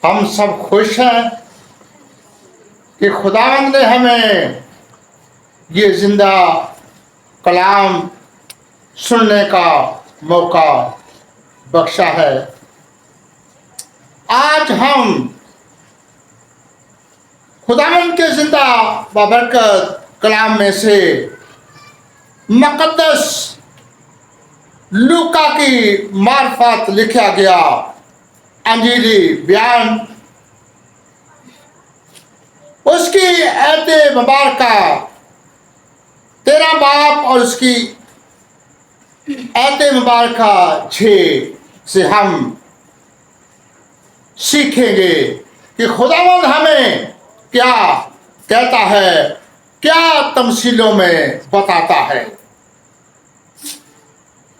हम सब खुश हैं कि खुदावंद ने हमें ये जिंदा कलाम सुनने का मौका बख्शा है। आज हम खुदावंद के जिंदा बाबरकत कलाम में से मुकद्दस लूका की मार्फत लिखा गया अंजीली बयान, उसकी आयते मुबारका 13 बाब और उसकी आयते मुबारका 6 से हम सीखेंगे कि खुदावंद हमें क्या कहता है, क्या तमसीलों में बताता है।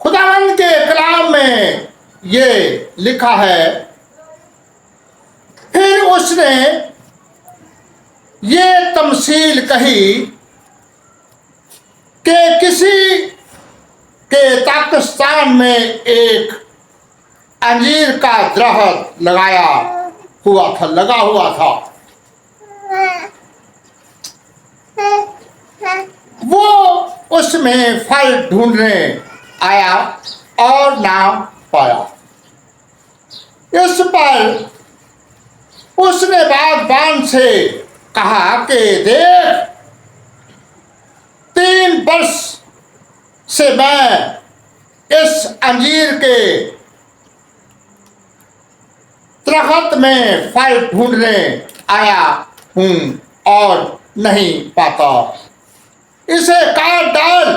खुदावंद के कलाम में ये लिखा है, फिर उसने ये तमसील कही कि किसी के पाकिस्तान में एक अंजीर का दरख्त लगा हुआ था। वो उसमें फल ढूंढने आया और ना पाया। इस पर उसने बागबान से कहा कि देख, 3 वर्ष से मैं इस अंजीर के दरख्त में फल ढूंढने आया हूं और नहीं पाता। इसे काट डाल,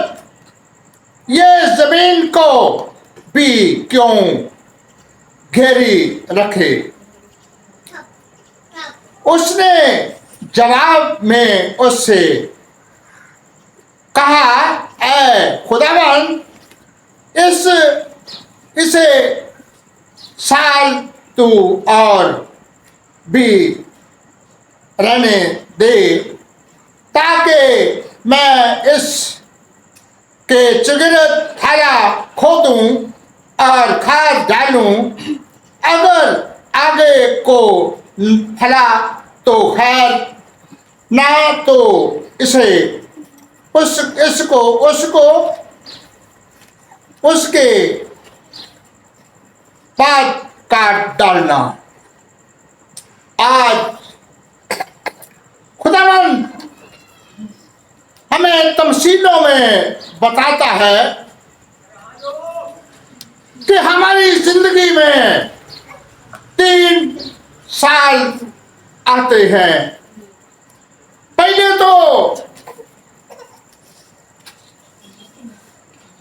ये जमीन को भी क्यों घेरी रखे। उसने जवाब में उससे कहा, ऐ खुदावंद, इसे साल तू और भी रहने दे, ताकि मैं इस के चुगिरत थाला खोदूं और खाद डालूं। अगर आगे को फला तो खैर, ना तो उसके बाद काट डालना। आज खुदावंद हमें तमसीलों में बताता है कि हमारी जिंदगी में 3 साल आते हैं। पहले तो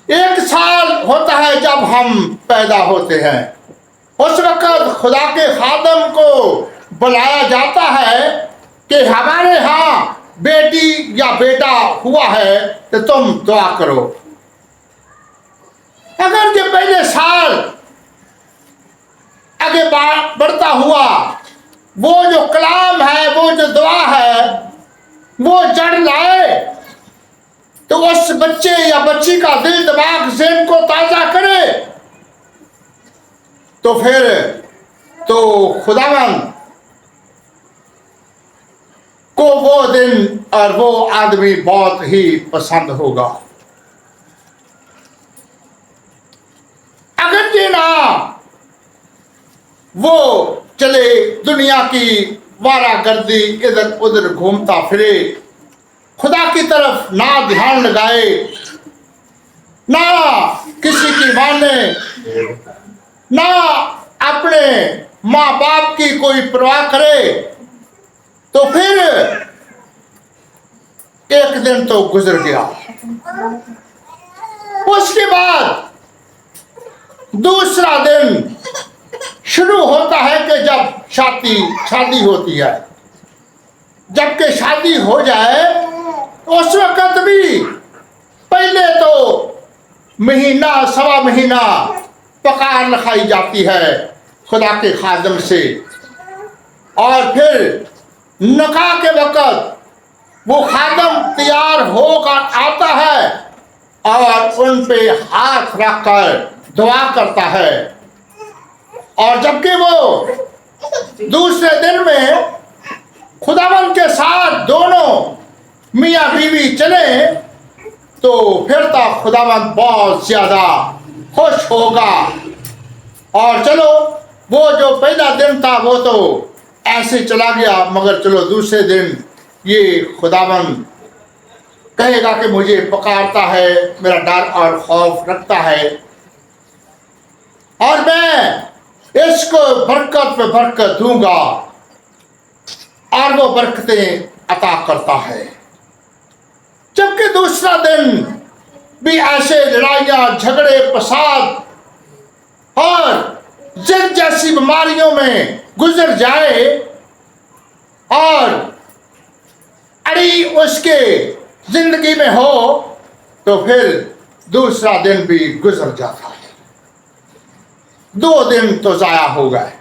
1 साल होता है जब हम पैदा होते हैं। उस वक्त खुदा के खादम को बुलाया जाता है कि हमारे यहाँ बेटी या बेटा हुआ है तो तुम दुआ करो। अगर ये पहले साल आगे बढ़ता हुआ वो जो कलाम है, वो जो दुआ है, वो जड़ लाए तो उस बच्चे या बच्ची का दिल दिमाग ज़हन को ताजा करे, तो फिर तो खुदावंद को वो दिन और वो आदमी बहुत ही पसंद होगा। अगर ये ना वो चले दुनिया की वारागर्दी इधर उधर घूमता फिरे, खुदा की तरफ ना ध्यान लगाए, ना किसी की माने, ना अपने माँ बाप की कोई परवाह करे, तो फिर एक दिन तो गुजर गया। उसके बाद दूसरा दिन शुरू होता है कि जब शादी होती है। जबकि शादी हो जाए उस वक्त भी पहले तो महीना सवा महीना पकार लिखाई जाती है खुदा के खादम से, और फिर निकाह के वक्त वो खादम तैयार होकर आता है और उन पे हाथ रखकर दुआ करता है। और जबकि वो दूसरे दिन में खुदावन के साथ दोनों मियाँ बीवी चले तो फिर तो खुदावन बहुत ज्यादा खुश होगा। और चलो वो जो पहला दिन था वो तो ऐसे चला गया, मगर चलो दूसरे दिन ये खुदावन कहेगा कि मुझे पुकारता है, मेरा डर और खौफ रखता है और मैं इसको बरकत पे बरकत दूंगा और वो बरकतें अता करता है। जबकि दूसरा दिन भी ऐसे लड़ाइयां झगड़े फसाद और जिन जैसी बीमारियों में गुजर जाए और अड़ी उसके जिंदगी में हो तो फिर दूसरा दिन भी गुजर जाता है। 2 दिन तो जाया हो गए।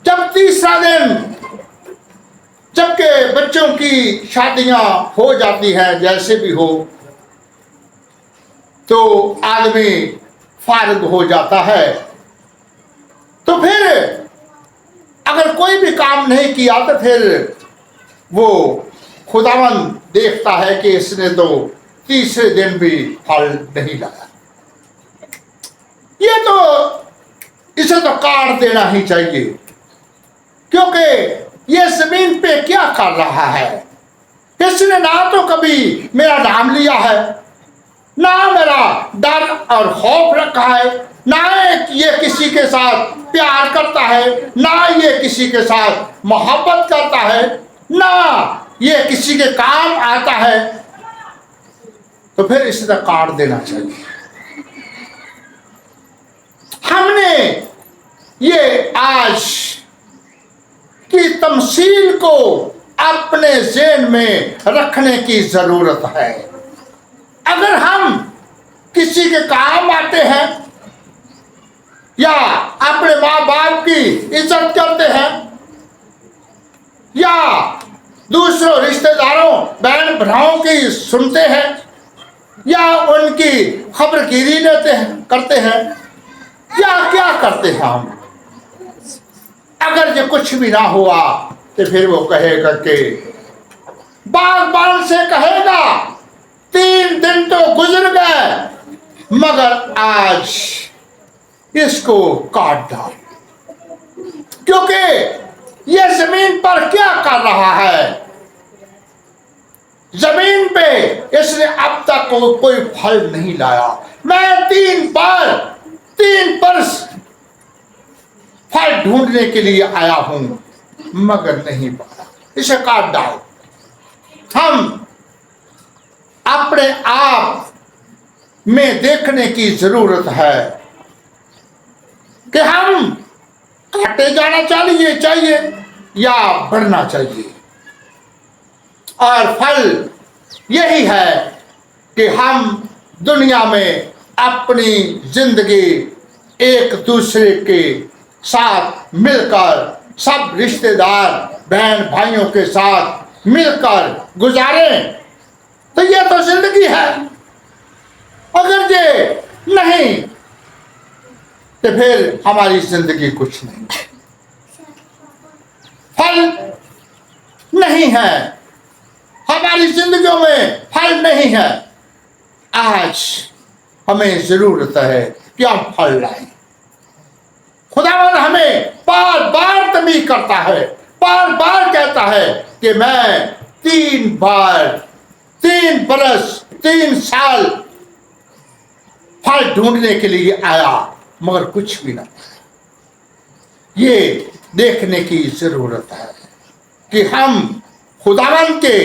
जब तीसरा दिन, जबकि बच्चों की शादियां हो जाती हैं जैसे भी हो, तो आदमी फारिग हो जाता है। तो फिर अगर कोई भी काम नहीं किया तो फिर वो खुदावन देखता है कि इसने तो तीसरे दिन भी फल नहीं लाया, ये तो इसे तो काट देना ही चाहिए, क्योंकि ये जमीन पे क्या कर रहा है। इसने ना तो कभी मेरा नाम लिया है, ना मेरा डर और खौफ रखा है, ना ये किसी के साथ प्यार करता है, ना ये किसी के साथ मोहब्बत करता है, ना ये किसी के काम आता है। तो फिर इसे तो काट देना चाहिए। हमने ये आज की तमसील को अपने ज़हन में रखने की जरूरत है। अगर हम किसी के काम आते हैं या अपने माँ बाप की इज्जत करते हैं या दूसरों रिश्तेदारों बहन भराओं की सुनते हैं या उनकी खबरगिरी लेते हैं, करते हैं, या क्या करते हैं हम, अगर ये कुछ भी ना हुआ तो फिर वो कहेगा कि बागबान से कहेगा 3 दिन तो गुजर गए मगर आज इसको काट डाल, क्योंकि ये जमीन पर क्या कर रहा है। जमीन पे इसने अब तक कोई फल नहीं लाया। मैं 3 बरस फल ढूंढने के लिए आया हूं मगर नहीं पाया, इसे काट डाल। हम अपने आप में देखने की जरूरत है कि हम काटे जाना चाहिए या बढ़ना चाहिए। और फल यही है कि हम दुनिया में अपनी जिंदगी एक दूसरे के साथ मिलकर, सब रिश्तेदार बहन भाइयों के साथ मिलकर गुजारें, तो ये तो जिंदगी है। अगर ये नहीं तो फिर हमारी जिंदगी कुछ नहीं, फल नहीं है, हमारी जिंदगियों में फल नहीं है। आज हमें जरूरत है कि हम फल लाएं। खुदावन हमें बार बार तंबीह करता है, बार बार कहता है कि मैं 3 बरस 3 साल फल ढूंढने के लिए आया मगर कुछ भी ना। ये देखने की जरूरत है कि हम खुदावन के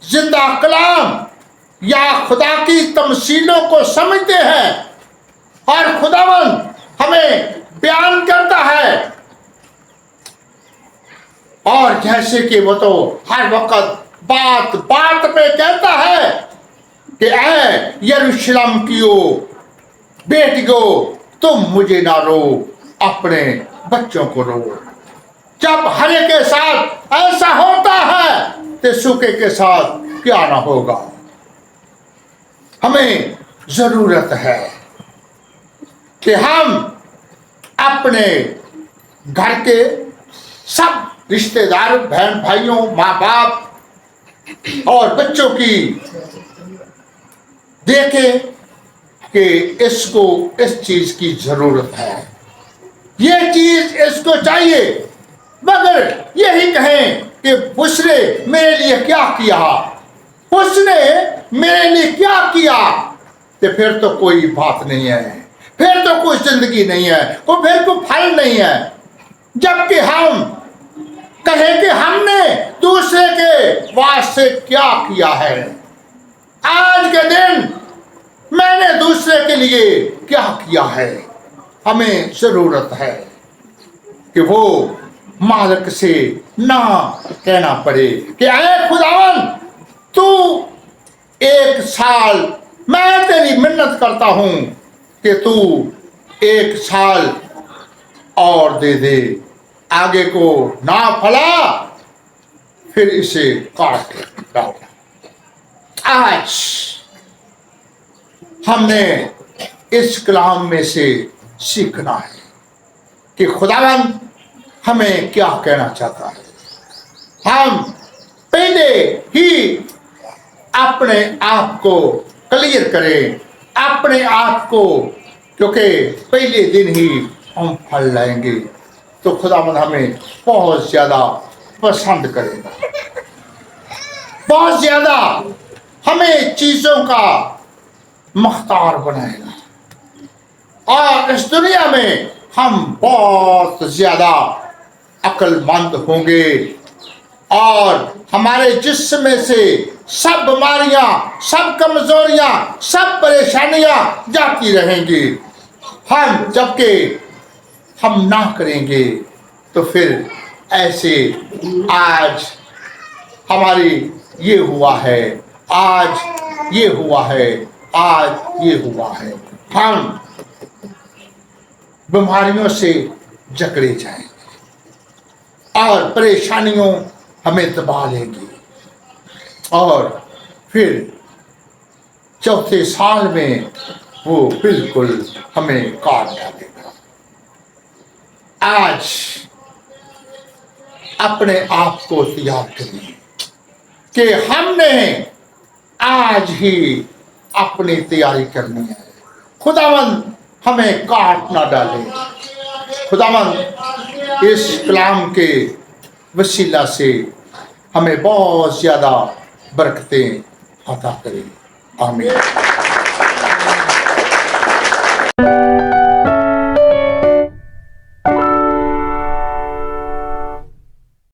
जिंदा कलाम या खुदा की तमसीलों को समझते हैं और खुदावन हमें बयान करता है। और जैसे कि वो तो हर वक्त बात बात पे कहता है कि ऐ यरूशलेम कियो बेटियों, तुम मुझे ना रो, अपने बच्चों को रो। जब हरे के साथ ऐसा होता है तो सूखे के साथ क्या ना होगा। हमें जरूरत है कि हम अपने घर के सब रिश्तेदार, बहन भाइयों, माँ बाप और बच्चों की देखे कि इसको इस चीज की जरूरत है, ये चीज इसको चाहिए, मगर यही कहें कि उसने मेरे लिए क्या किया, उसने मेरे लिए क्या किया, तो फिर तो कोई बात नहीं है, फिर तो कोई जिंदगी नहीं है, वो फिर कोई फल नहीं है। जबकि हम कहें कि हमने दूसरे के वास्ते क्या किया है, आज के दिन मैंने दूसरे के लिए क्या किया है। हमें जरूरत है कि वो मालिक से ना कहना पड़े कि अरे खुदावन, तू 1 साल, मैं तेरी मिन्नत करता हूं कि तू 1 साल और दे दे, आगे को ना फला फिर इसे काट डालना। आज हमने इस कलाम में से सीखना है कि खुदावन हमें क्या कहना चाहता है। हम पहले ही अपने आप को क्लियर करें, अपने आप को, क्योंकि पहले दिन ही हम फल लाएंगे तो खुदावन हमें बहुत ज्यादा पसंद करेगा, बहुत ज्यादा हमें चीजों का मुख्तार बनाएगा, और इस दुनिया में हम बहुत ज्यादा अक्लमंद होंगे और हमारे जिस्म में से सब बीमारियां, सब कमजोरियां, सब परेशानियां जाती रहेंगी। हम जबकि हम ना करेंगे तो फिर ऐसे आज हमारी ये हुआ है, आज ये हुआ है, आज ये हुआ है, हम बीमारियों से जकड़े जाएंगे और परेशानियों हमें दबा लेंगी और फिर चौथे साल में वो बिल्कुल हमें काट डालेगा। आज अपने आप को तैयार करिए कि हमने आज ही अपनी तैयारी करनी है। खुदावंद हमें काट ना डाले, खुदावंद इस कलाम के वसीला से हमें बहुत ज्यादा बरकतें अता करे। आमीन।